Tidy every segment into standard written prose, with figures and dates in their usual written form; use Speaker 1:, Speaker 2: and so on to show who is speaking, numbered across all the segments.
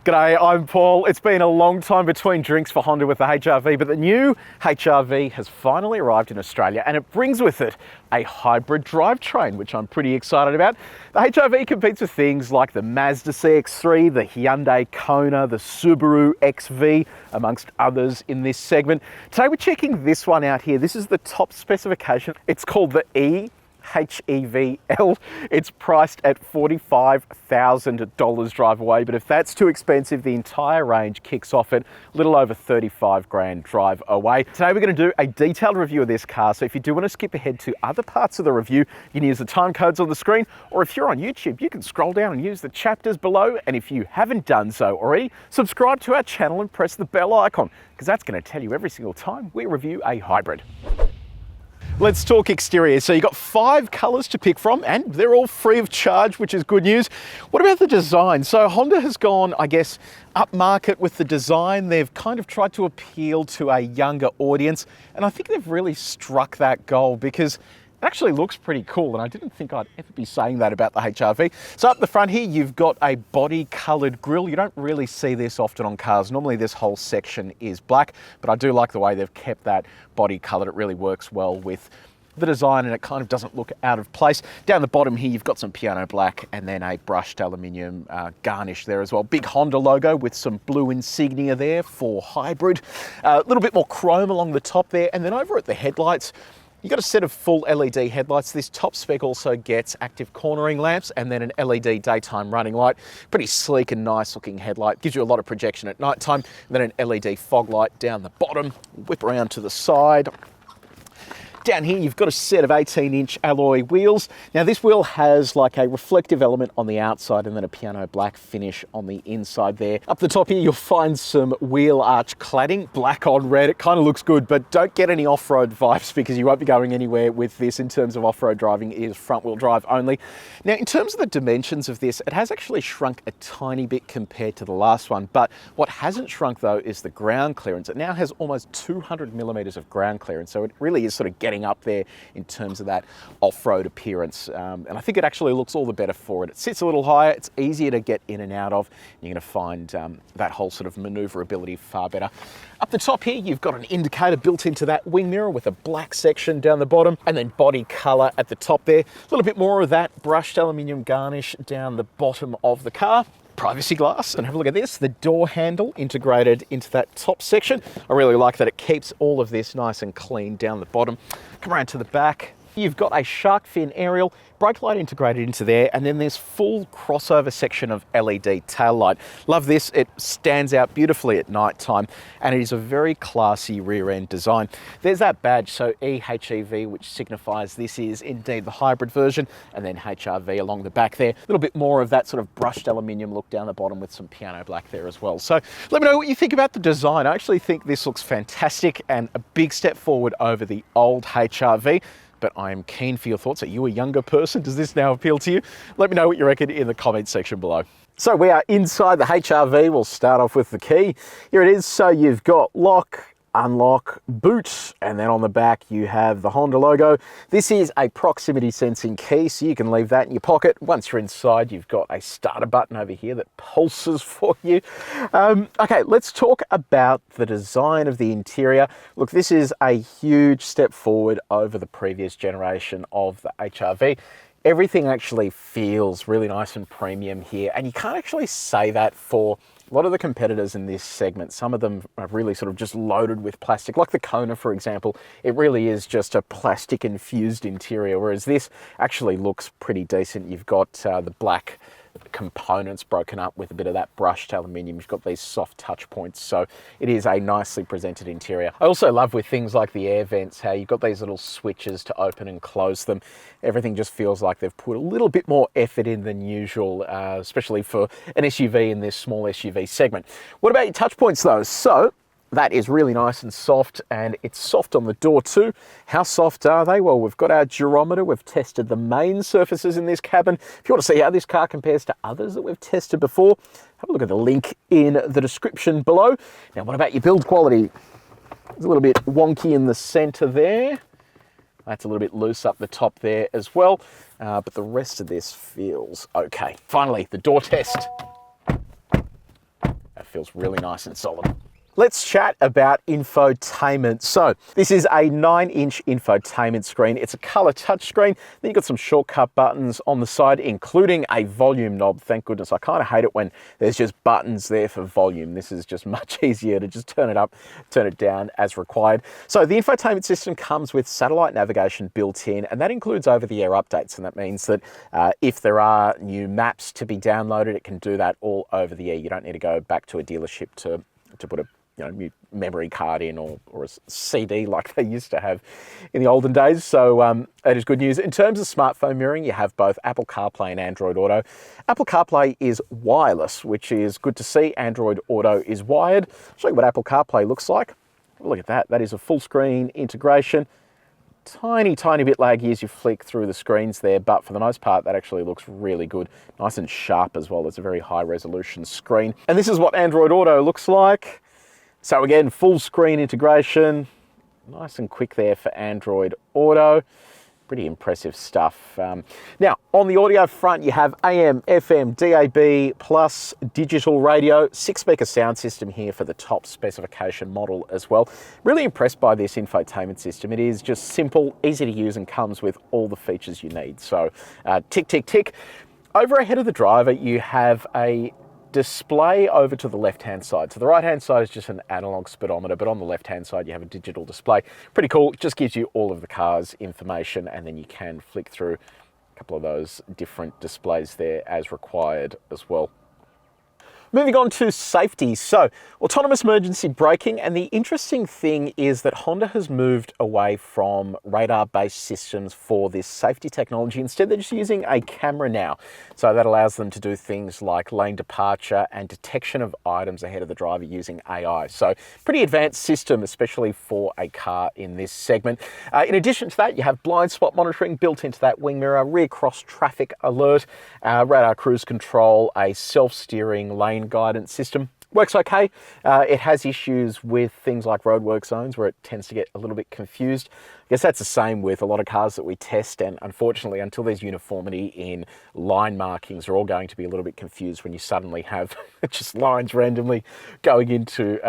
Speaker 1: G'day, I'm Paul. It's been a long time between drinks for Honda with the HEV, but the new HEV has finally arrived in Australia and it brings with it a hybrid drivetrain, which I'm pretty excited about. The HEV competes with things like the Mazda CX-3, the Hyundai Kona, the Subaru XV, amongst others in this segment. Today we're checking this one out here. This is the top specification. It's called the HEV L. It's priced at $45,000 drive away, but if that's too expensive, the entire range kicks off at a little over 35 grand drive away. Today we're going to do a detailed review of this car, so if you do want to skip ahead to other parts of the review, you can use the time codes on the screen, or if you're on YouTube, you can scroll down and use the chapters below, and if you haven't done so already, subscribe to our channel and press the bell icon, because that's going to tell you every single time we review a hybrid. Let's talk exterior. So you've got 5 colours to pick from and they're all free of charge, which is good news. What about the design? So Honda has gone, I guess, upmarket with the design. They've kind of tried to appeal to a younger audience, and I think they've really struck that goal because it actually looks pretty cool, and I didn't think I'd ever be saying that about the HRV. So up the front here, you've got a body-coloured grille. You don't really see this often on cars. Normally this whole section is black, but I do like the way they've kept that body coloured. It really works well with the design and it kind of doesn't look out of place. Down the bottom here, you've got some piano black and then a brushed aluminium garnish there as well. Big Honda logo with some blue insignia there for hybrid. A little bit more chrome along the top there, and then over at the headlights, you've got a set of full LED headlights. This top spec also gets active cornering lamps and then an LED daytime running light. Pretty sleek and nice looking headlight. Gives you a lot of projection at night time. And then an LED fog light down the bottom. Whip around to the side. Down here, you've got a set of 18-inch alloy wheels. Now, this wheel has like a reflective element on the outside and then a piano black finish on the inside there. Up the top here, you'll find some wheel arch cladding, black on red. It kind of looks good, but don't get any off-road vibes because you won't be going anywhere with this in terms of off-road driving. It is front-wheel drive only. Now, in terms of the dimensions of this, it has actually shrunk a tiny bit compared to the last one, but what hasn't shrunk, though, is the ground clearance. It now has almost 200 millimeters of ground clearance, so it really is sort of getting up there in terms of that off-road appearance, and I think it actually looks all the better for it. It sits a little higher, it's easier to get in and out of, and you're going to find that whole sort of maneuverability far better. Up the top here, you've got an indicator built into that wing mirror with a black section down the bottom, and then body colour at the top there. A little bit more of that brushed aluminium garnish down the bottom of the car. Privacy glass, and have a look at this, the door handle integrated into that top section. I really like that it keeps all of this nice and clean down the bottom. Come around to the back. You've got a shark fin aerial, brake light integrated into there, and then there's full crossover section of LED tail light. Love this, it stands out beautifully at night time, and it is a very classy rear end design. There's that badge, so EHEV, which signifies this is indeed the hybrid version, and then HRV along the back there. A little bit more of that sort of brushed aluminium look down the bottom with some piano black there as well. So let me know what you think about the design. I actually think this looks fantastic and a big step forward over the old HRV. But I'm keen for your thoughts. Are you a younger person? Does this now appeal to you? Let me know what you reckon in the comments section below. So we are inside the HRV. We'll start off with the key. Here it is. So you've got lock, unlock, boot, and then on the back you have the Honda logo. This is a proximity sensing key, so you can leave that in your pocket. Once you're inside, you've got a starter button over here that pulses for you. Okay, let's talk about the design of the interior. Look, this is a huge step forward over the previous generation of the HRV. Everything actually feels really nice and premium here, and you can't actually say that for a lot of the competitors in this segment. Some of them are really sort of just loaded with plastic, like the Kona, for example. It really is just a plastic infused interior, whereas this actually looks pretty decent. You've got the black components broken up with a bit of that brushed aluminium. You've got these soft touch points, so it is a nicely presented interior. I also love with things like the air vents, how you've got these little switches to open and close them. Everything just feels like they've put a little bit more effort in than usual, especially for an SUV in this small SUV segment. What about your touch points though? So that is really nice and soft, and it's soft on the door too. How soft are they? Well, we've got our durometer. We've tested the main surfaces in this cabin. If you want to see how this car compares to others that we've tested before, have a look at the link in the description below. Now, what about your build quality? It's a little bit wonky in the center there. That's a little bit loose up the top there as well, but the rest of this feels okay. Finally, the door test. feels really nice and solid. Let's chat about infotainment. So this is a 9-inch infotainment screen. It's a color touchscreen. Then you've got some shortcut buttons on the side, including a volume knob. Thank goodness. I kind of hate it when there's just buttons there for volume. This is just much easier to just turn it up, turn it down as required. So the infotainment system comes with satellite navigation built in, and that includes over-the-air updates. And that means that if there are new maps to be downloaded, it can do that all over the air. You don't need to go back to a dealership to put a memory card in or a CD like they used to have in the olden days. So that is good news. In terms of smartphone mirroring, you have both Apple CarPlay and Android Auto. Apple CarPlay is wireless, which is good to see. Android Auto is wired. I'll show you what Apple CarPlay looks like. Look at that. That is a full screen integration. Tiny bit laggy as you flick through the screens there, but for the most part, that actually looks really good. Nice and sharp as well. It's a very high resolution screen. And this is what Android Auto looks like. So again, full screen integration, nice and quick there for Android Auto. Pretty impressive stuff. Now, on the audio front, you have AM, FM, DAB, plus digital radio, 6-speaker sound system here for the top specification model as well. Really impressed by this infotainment system. It is just simple, easy to use, and comes with all the features you need. So tick, tick, tick. Over ahead of the driver, you have a display over to the left-hand side. So the right-hand side is just an analog speedometer, but on the left-hand side you have a digital display. Pretty cool. It just gives you all of the car's information, and then you can flick through a couple of those different displays there as required as well. Moving on to safety. So autonomous emergency braking, and the interesting thing is that Honda has moved away from radar-based systems for this safety technology. Instead, they're just using a camera now. So that allows them to do things like lane departure and detection of items ahead of the driver using AI. So pretty advanced system, especially for a car in this segment. In addition to that, you have blind spot monitoring built into that wing mirror, rear cross traffic alert, radar cruise control, a self-steering lane guidance system. Works okay. It has issues with things like roadwork zones where it tends to get a little bit confused. I guess that's the same with a lot of cars that we test, and unfortunately, until there's uniformity in line markings, they're all going to be a little bit confused when you suddenly have just lines randomly going into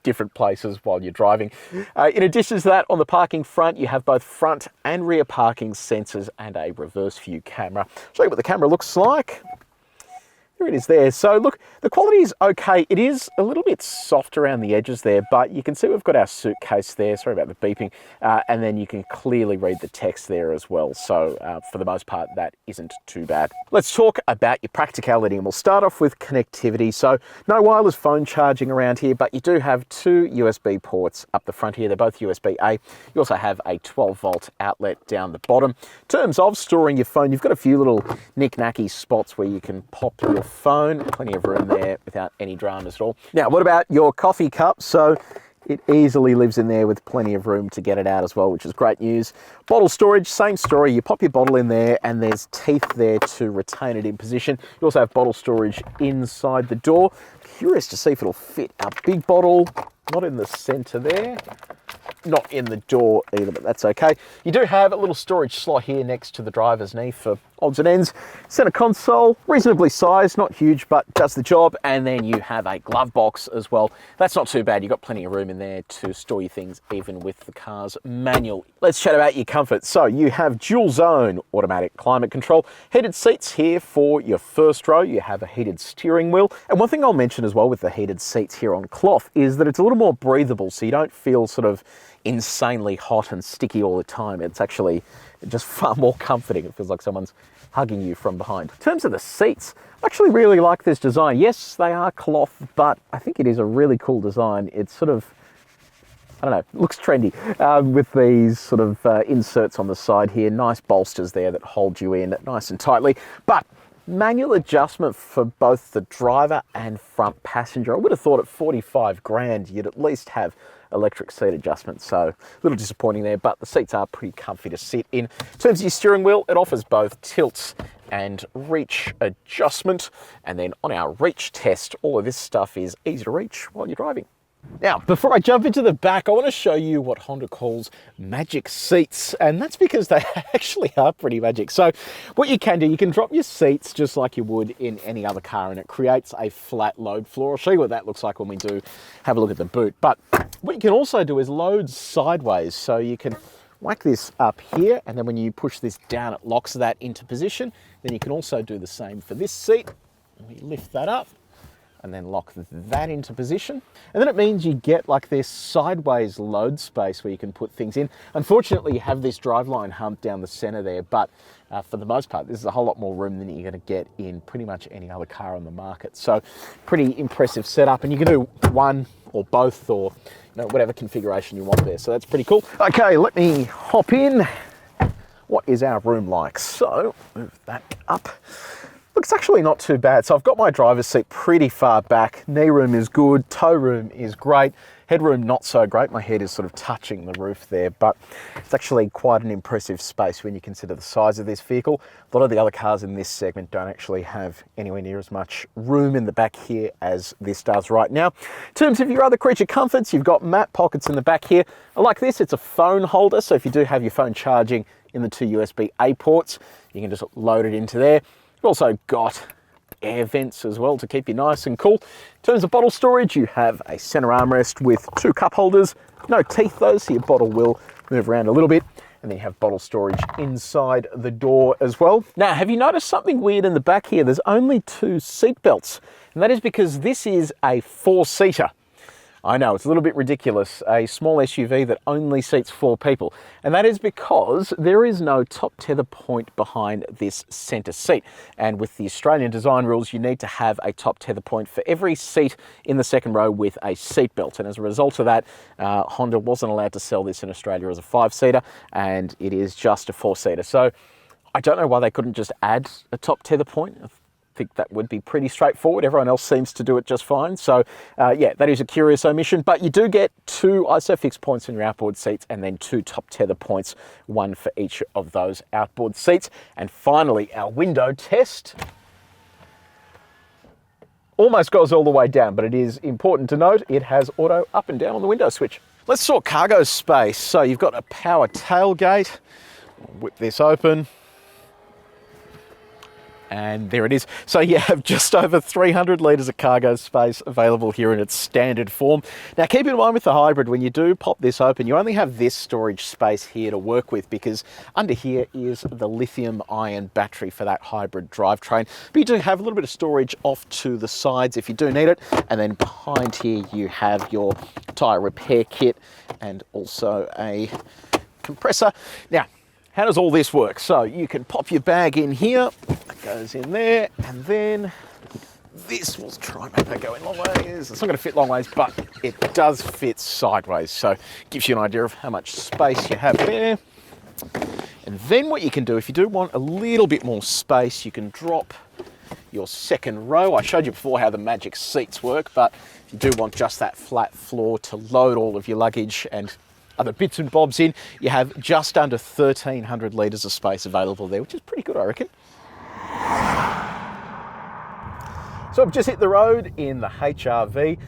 Speaker 1: different places while you're driving. In addition to that, on the parking front, you have both front and rear parking sensors and a reverse view camera. I'll show you what the camera looks like. Here it is there. So look, the quality is okay. It is a little bit soft around the edges there, but you can see we've got our suitcase there. Sorry about the beeping. And then you can clearly read the text there as well. So for the most part, that isn't too bad. Let's talk about your practicality, and we'll start off with connectivity. So no wireless phone charging around here, but you do have 2 USB ports up the front here. They're both USB-A. You also have a 12-volt outlet down the bottom. In terms of storing your phone, you've got a few little knick-knacky spots where you can pop your phone. Plenty of room there without any dramas at all. Now, what about your coffee cup? So it easily lives in there with plenty of room to get it out as well, which is great news. Bottle storage, same story. You pop your bottle in there and there's teeth there to retain it in position. You also have bottle storage inside the door. Curious to see if it'll fit our big bottle. Not in the center there. Not in the door either, but that's okay. You do have a little storage slot here next to the driver's knee for odds and ends. Center console, reasonably sized, not huge, but does the job. And then you have a glove box as well. That's not too bad. You've got plenty of room in there to store your things, even with the car's manual. Let's chat about your comfort. So you have dual zone automatic climate control, heated seats here for your first row. You have a heated steering wheel. And one thing I'll mention as well with the heated seats here on cloth is that it's a little more breathable, so you don't feel sort of insanely hot and sticky all the time. It's actually just far more comforting. It feels like someone's hugging you from behind. In terms of the seats, I actually really like this design. Yes, they are cloth, but I think it is a really cool design. It's sort of, I don't know, looks trendy with these sort of inserts on the side here. Nice bolsters there that hold you in nice and tightly. But manual adjustment for both the driver and front passenger. I would have thought at 45 grand, you'd at least have electric seat adjustment. So a little disappointing there, but the seats are pretty comfy to sit in. In terms of your steering wheel, it offers both tilt and reach adjustment. And then on our reach test, all of this stuff is easy to reach while you're driving. Now, before I jump into the back, I want to show you what Honda calls magic seats, and that's because they actually are pretty magic. So what you can do, you can drop your seats just like you would in any other car, and it creates a flat load floor. I'll show you what that looks like when we do have a look at the boot. But what you can also do is load sideways. So you can whack this up here, and then when you push this down, it locks that into position. Then you can also do the same for this seat. We lift that up and then lock that into position. And then it means you get like this sideways load space where you can put things in. Unfortunately, you have this driveline hump down the center there, but for the most part, this is a whole lot more room than you're gonna get in pretty much any other car on the market. So pretty impressive setup, and you can do one or both, or whatever configuration you want there. So that's pretty cool. Okay, let me hop in. What is our room like? So move that up. Look, it's actually not too bad. So I've got my driver's seat pretty far back. Knee room is good, toe room is great. Headroom, not so great. My head is sort of touching the roof there, but it's actually quite an impressive space when you consider the size of this vehicle. A lot of the other cars in this segment don't actually have anywhere near as much room in the back here as this does right now. In terms of your other creature comforts, you've got mat pockets in the back here. I like this, it's a phone holder. So if you do have your phone charging in the two USB-A ports, you can just load it into there. You've also got air vents as well to keep you nice and cool. In terms of bottle storage, you have a center armrest with two cup holders. No teeth though, so your bottle will move around a little bit. And then you have bottle storage inside the door as well. Now, have you noticed something weird in the back here? There's only 2 seat belts, and that is because this is a 4-seater. I know, it's a little bit ridiculous, a small SUV that only seats 4 people. And that is because there is no top tether point behind this center seat. And with the Australian design rules, you need to have a top tether point for every seat in the second row with a seat belt. And as a result of that, Honda wasn't allowed to sell this in Australia as a 5-seater, and it is just a 4-seater. So I don't know why they couldn't just add a top tether point. I think that would be pretty straightforward. Everyone else seems to do it just fine. So yeah, that is a curious omission, but you do get 2 ISOFIX points in your outboard seats and then 2 top tether points, 1 for each of those outboard seats. And finally, our window test almost goes all the way down, but it is important to note it has auto up and down on the window switch. Let's sort cargo space. So you've got a power tailgate. Whip this open. And there it is. So you have just over 300 litres of cargo space available here in its standard form. Now keep in mind with the hybrid, when you do pop this open, you only have this storage space here to work with, because under here is the lithium-ion battery for that hybrid drivetrain. But you do have a little bit of storage off to the sides if you do need it. And then behind here you have your tyre repair kit and also a compressor. Now, how does all this work? So you can pop your bag in here, that goes in there, and then this, we'll try and make that go in long ways. It's not going to fit long ways, but it does fit sideways. So it gives you an idea of how much space you have there. And then what you can do, if you do want a little bit more space, you can drop your second row. I showed you before how the magic seats work, but if you do want just that flat floor to load all of your luggage and other bits and bobs in, you have just under 1,300 litres of space available there, which is pretty good, I reckon. So I've just hit the road in the HRV.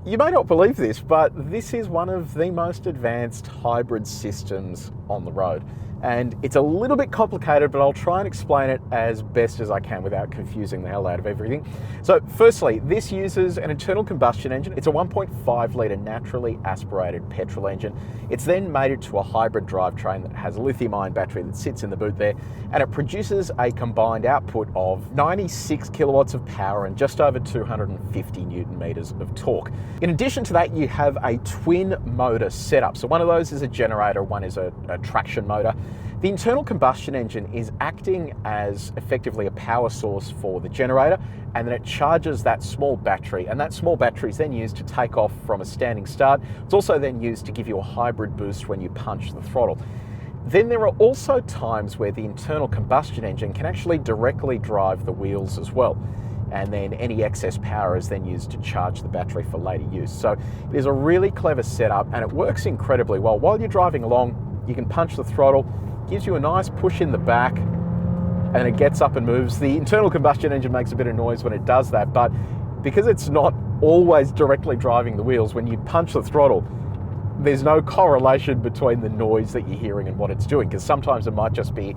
Speaker 1: You may not believe this, but this is one of the most advanced hybrid systems on the road. And it's a little bit complicated, but I'll try and explain it as best as I can without confusing the hell out of everything. So firstly, this uses an internal combustion engine. It's a 1.5 litre naturally aspirated petrol engine. It's then mated to a hybrid drivetrain that has a lithium-ion battery that sits in the boot there, and it produces a combined output of 96 kilowatts of power and just over 250 Newton meters of torque. In addition to that, you have a twin motor setup. So one of those is a generator, one is a traction motor. The internal combustion engine is acting as effectively a power source for the generator, and then it charges that small battery, and that small battery is then used to take off from a standing start. It's also then used to give you a hybrid boost when you punch the throttle. Then there are also times where the internal combustion engine can actually directly drive the wheels as well. And then any excess power is then used to charge the battery for later use. So it is a really clever setup, and it works incredibly well. While you're driving along, you can punch the throttle, gives you a nice push in the back, and it gets up and moves. The internal combustion engine makes a bit of noise when it does that, but because it's not always directly driving the wheels, when you punch the throttle, there's no correlation between the noise that you're hearing and what it's doing, because sometimes it might just be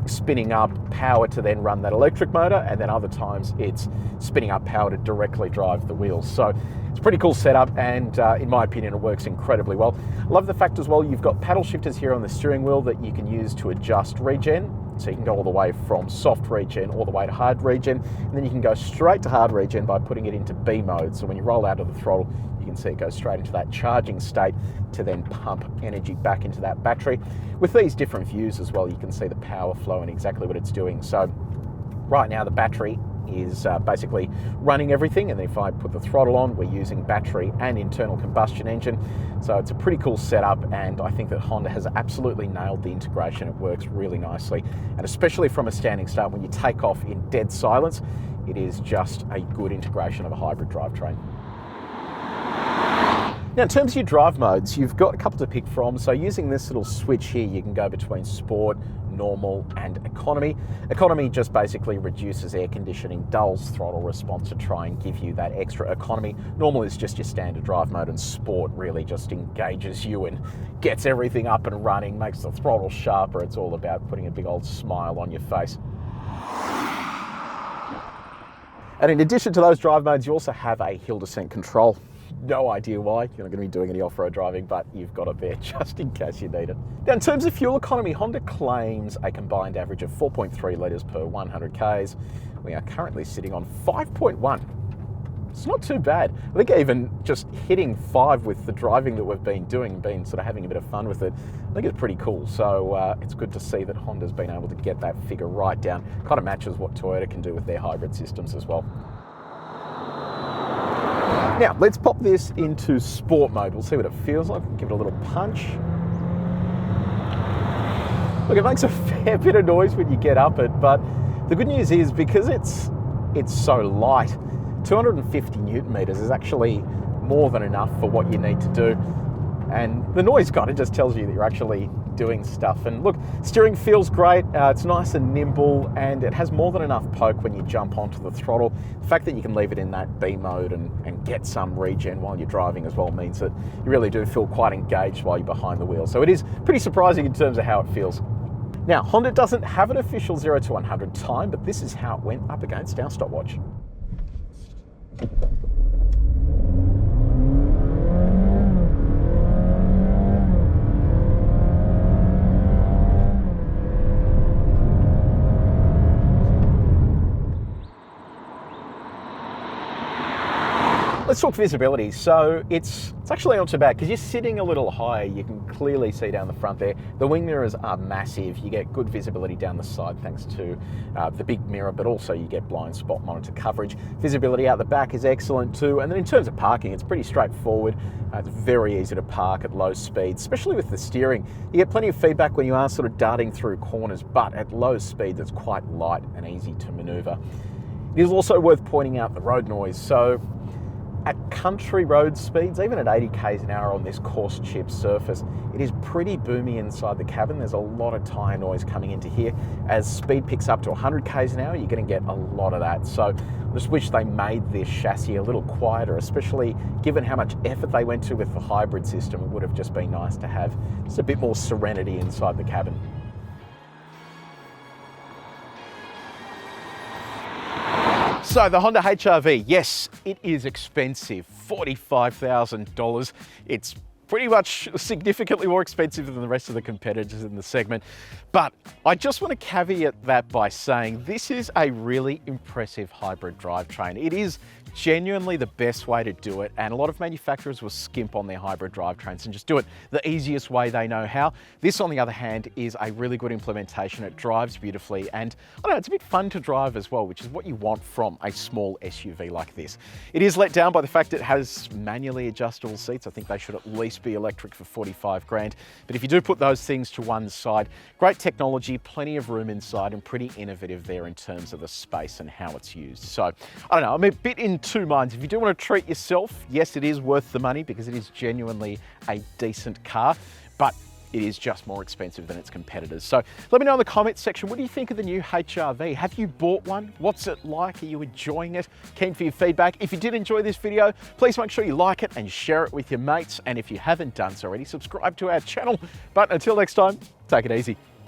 Speaker 1: spinning up power to then run that electric motor, and then other times it's spinning up power to directly drive the wheels. So it's a pretty cool setup, and in my opinion, it works incredibly well. I love the fact as well, you've got paddle shifters here on the steering wheel that you can use to adjust regen. So you can go all the way from soft regen all the way to hard regen, and then you can go straight to hard regen by putting it into B mode. So when you roll out of the throttle, you can see it goes straight into that charging state to then pump energy back into that battery. With these different views as well, you can see the power flow and exactly what it's doing. So right now the battery is basically running everything, and then if I put the throttle on, we're using battery and internal combustion engine. So it's a pretty cool setup, and I think that Honda has absolutely nailed the integration. It works really nicely, and especially from a standing start, when you take off in dead silence, it is just a good integration of a hybrid drivetrain. Now, in terms of your drive modes, you've got a couple to pick from. So using this little switch here, you can go between sport, normal, and economy. Economy just basically reduces air conditioning, dulls throttle response to try and give you that extra economy. Normal is just your standard drive mode, and sport really just engages you and gets everything up and running, makes the throttle sharper. It's all about putting a big old smile on your face. And in addition to those drive modes, you also have a hill descent control. No idea why. You're not going to be doing any off-road driving, but you've got it there just in case you need it. Now, in terms of fuel economy, Honda claims a combined average of 4.3 litres per 100 Ks. We are currently sitting on 5.1. It's not too bad. I think even just hitting 5 with the driving that we've been doing, been sort of having a bit of fun with it, I think it's pretty cool. So it's good to see that Honda's been able to get that figure right down. Kind of matches what Toyota can do with their hybrid systems as well. Now, let's pop this into sport mode. We'll see what it feels like. Give it a little punch. Look, it makes a fair bit of noise when you get up it, but the good news is, because it's so light, 250 Newton meters is actually more than enough for what you need to do. And the noise kind of just tells you that you're actually doing stuff. And look, steering feels great. It's nice and nimble, and it has more than enough poke when you jump onto the throttle. The fact that you can leave it in that B mode and get some regen while you're driving as well means that you really do feel quite engaged while you're behind the wheel. So it is pretty surprising in terms of how it feels. Now, Honda doesn't have an official 0 to 100 time, but this is how it went up against our stopwatch. Let's talk visibility. So it's actually not too bad, because you're sitting a little higher. You can clearly see down the front there. The wing mirrors are massive. You get good visibility down the side thanks to the big mirror, but also you get blind spot monitor coverage. Visibility out the back is excellent too. And then in terms of parking, it's pretty straightforward. It's very easy to park at low speeds, especially with the steering. You get plenty of feedback when you are sort of darting through corners, but at low speeds, it's quite light and easy to maneuver. It is also worth pointing out the road noise. So at country road speeds, even at 80 Ks an hour on this coarse chip surface, it is pretty boomy inside the cabin. There's a lot of tyre noise coming into here. As speed picks up to 100 Ks an hour, you're going to get a lot of that. So I just wish they made this chassis a little quieter, especially given how much effort they went to with the hybrid system. It would have just been nice to have just a bit more serenity inside the cabin. So the Honda HEV, yes, it is expensive, $45,000. It's pretty much significantly more expensive than the rest of the competitors in the segment. But I just want to caveat that by saying this is a really impressive hybrid drivetrain. It is genuinely the best way to do it, and a lot of manufacturers will skimp on their hybrid drivetrains and just do it the easiest way they know how. This, on the other hand, is a really good implementation. It drives beautifully, and I don't know, it's a bit fun to drive as well, which is what you want from a small SUV like this. It is let down by the fact it has manually adjustable seats. I think they should at least be electric for 45 grand. But if you do put those things to one side, great technology, plenty of room inside, and pretty innovative there in terms of the space and how it's used. So I don't know, I'm a bit in two minds. If you do want to treat yourself, yes, it is worth the money because it is genuinely a decent car. But it is just more expensive than its competitors. So let me know in the comments section, what do you think of the new HRV? Have you bought one? What's it like? Are you enjoying it? Keen for your feedback. If you did enjoy this video, please make sure you like it and share it with your mates. And if you haven't done so already, subscribe to our channel. But until next time, take it easy.